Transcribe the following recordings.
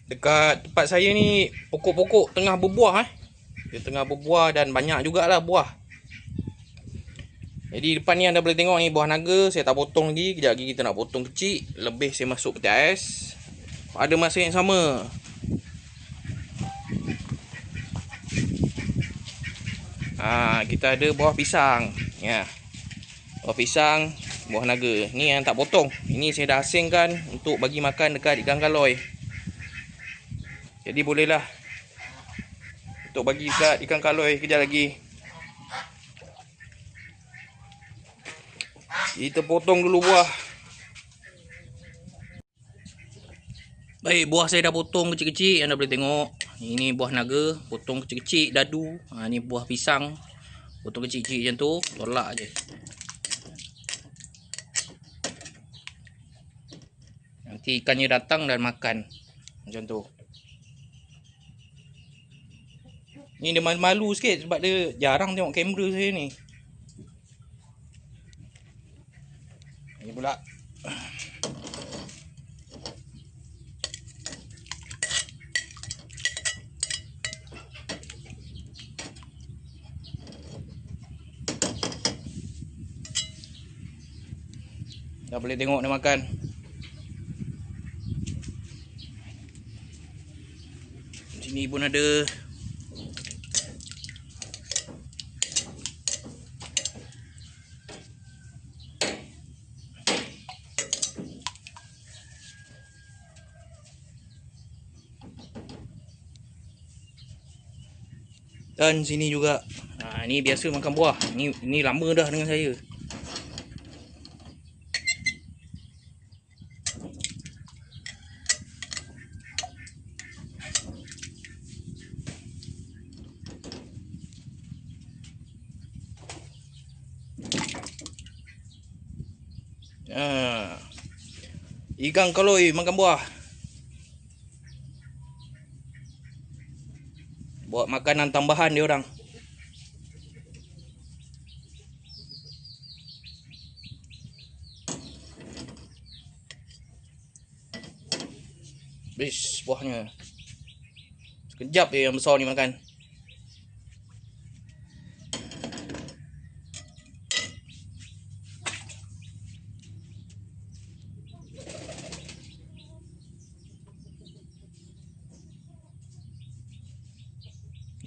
Dekat tempat saya ni pokok-pokok tengah berbuah Dia tengah berbuah dan banyak jugalah buah. Jadi depan ni anda boleh tengok ni buah naga. Saya tak potong lagi. Kejap lagi kita nak potong kecil. Lebih saya masuk peti ais. Pada masa yang sama, kita ada buah pisang. Ya. Buah pisang, buah naga. Ni yang tak potong. Ini saya dah asingkan untuk bagi makan dekat ikan kaloi. Jadi bolehlah untuk bagi dekat ikan kaloi kejap lagi. Kita potong dulu buah. Baik, buah saya dah potong kecil-kecil. Anda boleh tengok. Ini buah naga, potong kecil-kecil dadu. Ni buah pisang, potong kecil-kecil macam tu. Tolak je. Nanti ikannya datang dan makan. Macam tu. Ni dia malu-malu sikit sebab dia jarang tengok kamera saya ni. Ni pula. Dah boleh tengok dia makan. Sini pun ada. Dan sini juga. Ni biasa makan buah. Ni lama dah dengan saya. Ikan kaloi makan buah. Buat makanan tambahan dia orang. Bis buahnya. Sekejap je yang besar ni makan.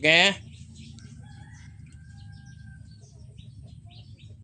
Okay.